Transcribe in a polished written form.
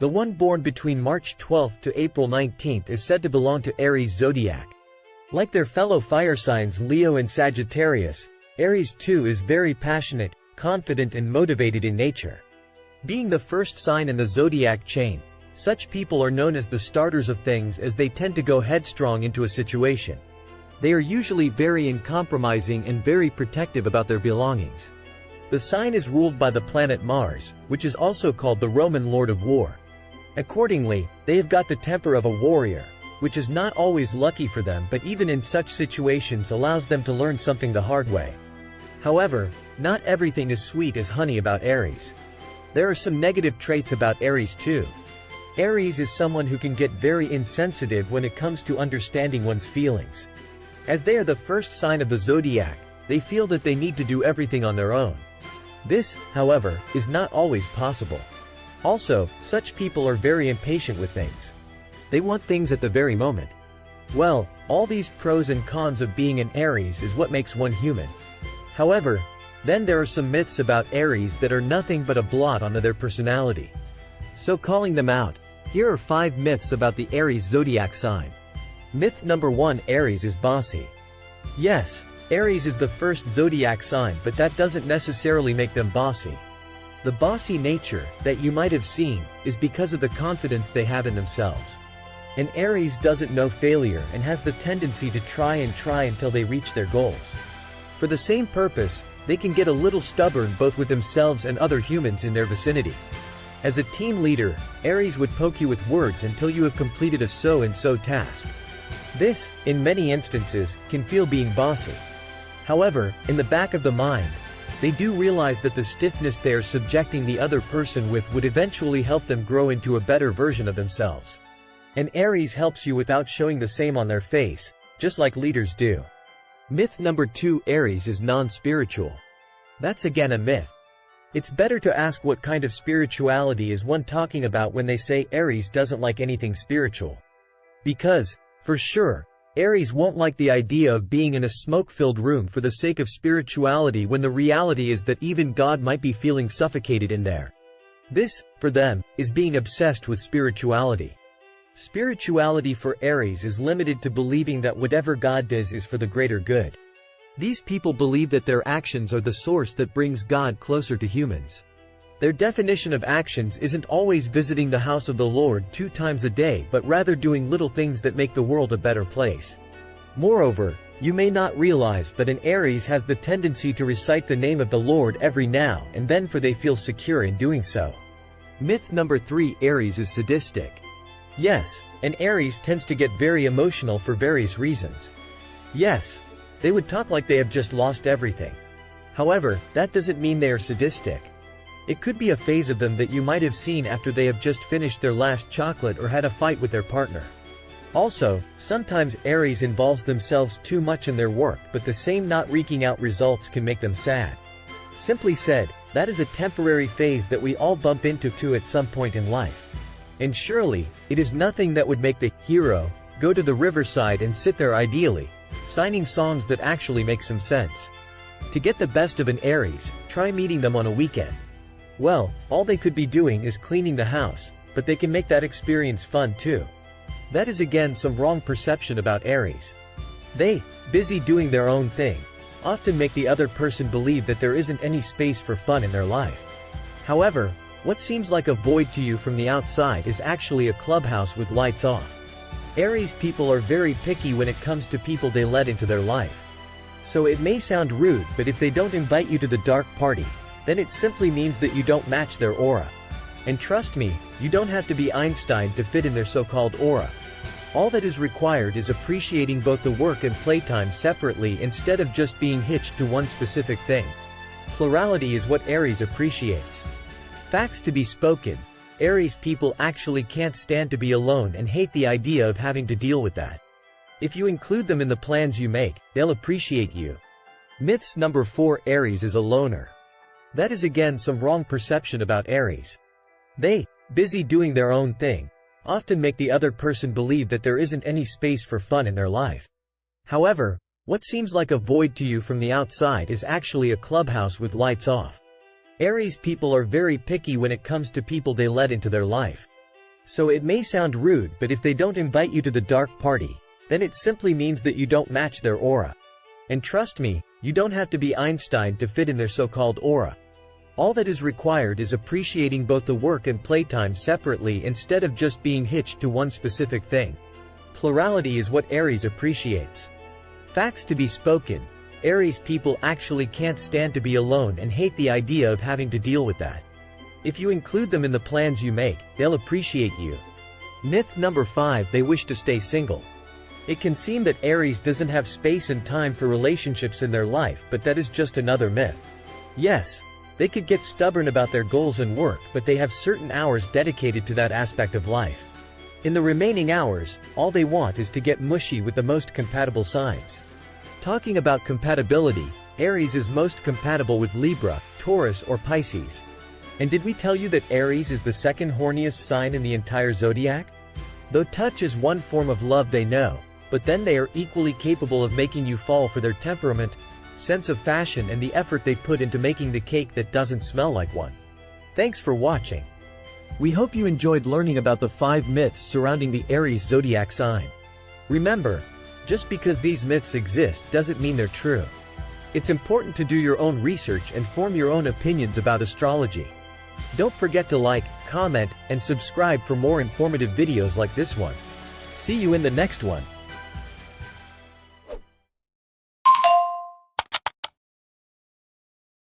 The one born between March 12th to April 19th is said to belong to Aries zodiac. Like their fellow fire signs Leo and Sagittarius, Aries too is very passionate, confident and motivated in nature. Being the first sign in the zodiac chain, such people are known as the starters of things as they tend to go headstrong into a situation. They are usually very uncompromising and very protective about their belongings. The sign is ruled by the planet Mars, which is also called the Roman Lord of War. Accordingly, they have got the temper of a warrior, which is not always lucky for them but even in such situations allows them to learn something the hard way. However, not everything is sweet as honey about Aries. There are some negative traits about Aries too. Aries is someone who can get very insensitive when it comes to understanding one's feelings. As they are the first sign of the zodiac, they feel that they need to do everything on their own. This, however, is not always possible. Also, such people are very impatient with things. They want things at the very moment. Well, all these pros and cons of being an Aries is what makes one human. However, then there are some myths about Aries that are nothing but a blot onto their personality. So calling them out, here are 5 myths about the Aries zodiac sign. Myth number 1: Aries is bossy. Yes, Aries is the first zodiac sign, but that doesn't necessarily make them bossy. The bossy nature, that you might have seen, is because of the confidence they have in themselves. An Aries doesn't know failure and has the tendency to try until they reach their goals. For the same purpose, they can get a little stubborn both with themselves and other humans in their vicinity. As a team leader, Aries would poke you with words until you have completed a so-and-so task. This, in many instances, can feel being bossy. However, in the back of the mind, they do realize that the stiffness they are subjecting the other person with would eventually help them grow into a better version of themselves. An Aries helps you without showing the same on their face, just like leaders do. Myth number 2: Aries is non-spiritual. That's again a myth. It's better to ask what kind of spirituality is one talking about when they say Aries doesn't like anything spiritual. Because, for sure, Aries won't like the idea of being in a smoke-filled room for the sake of spirituality when the reality is that even God might be feeling suffocated in there. This, for them, is being obsessed with spirituality. Spirituality for Aries is limited to believing that whatever God does is for the greater good. These people believe that their actions are the source that brings God closer to humans. Their definition of actions isn't always visiting the house of the Lord 2 times a day but rather doing little things that make the world a better place. Moreover, you may not realize but an Aries has the tendency to recite the name of the Lord every now and then for they feel secure in doing so. Myth number 3: Aries is sadistic. Yes, an Aries tends to get very emotional for various reasons. Yes, they would talk like they have just lost everything. However, that doesn't mean they are sadistic. It could be a phase of them that you might have seen after they have just finished their last chocolate or had a fight with their partner. Also, sometimes Aries involves themselves too much in their work but the same not wreaking out results can make them sad. Simply said, that is a temporary phase that we all bump into at some point in life. And surely, it is nothing that would make the hero go to the riverside and sit there ideally, signing songs that actually make some sense. To get the best of an Aries, try meeting them on a weekend. Well, all they could be doing is cleaning the house, but they can make that experience fun too. That is again some wrong perception about Aries. They, busy doing their own thing, often make the other person believe that there isn't any space for fun in their life. However, what seems like a void to you from the outside is actually a clubhouse with lights off. Aries people are very picky when it comes to people they let into their life. So it may sound rude, but if they don't invite you to the dark party, then it simply means that you don't match their aura. And trust me, you don't have to be Einstein to fit in their so-called aura. All that is required is appreciating both the work and playtime separately instead of just being hitched to one specific thing. Plurality is what Aries appreciates. Facts to be spoken, Aries people actually can't stand to be alone and hate the idea of having to deal with that. If you include them in the plans you make, they'll appreciate you. Myths number 4: Aries is a loner. That is again some wrong perception about Aries. They, busy doing their own thing, often make the other person believe that there isn't any space for fun in their life. However, what seems like a void to you from the outside is actually a clubhouse with lights off. Aries people are very picky when it comes to people they let into their life. So it may sound rude, but if they don't invite you to the dark party, then it simply means that you don't match their aura. And trust me, you don't have to be Einstein to fit in their so-called aura. All that is required is appreciating both the work and playtime separately instead of just being hitched to one specific thing. Plurality is what Aries appreciates. Facts to be spoken, Aries people actually can't stand to be alone and hate the idea of having to deal with that. If you include them in the plans you make, they'll appreciate you. Myth number 5: they wish to stay single. It can seem that Aries doesn't have space and time for relationships in their life, but that is just another myth. Yes, they could get stubborn about their goals and work, but they have certain hours dedicated to that aspect of life. In the remaining hours, all they want is to get mushy with the most compatible signs. Talking about compatibility, Aries is most compatible with Libra, Taurus or Pisces. And did we tell you that Aries is the second horniest sign in the entire zodiac? Though touch is one form of love they know, but then they are equally capable of making you fall for their temperament, sense of fashion and the effort they put into making the cake that doesn't smell like one. Thanks for watching. We hope you enjoyed learning about the 5 myths surrounding the Aries zodiac sign. Remember, just because these myths exist doesn't mean they're true. It's important to do your own research and form your own opinions about astrology. Don't forget to like, comment, and subscribe for more informative videos like this one. See you in the next one.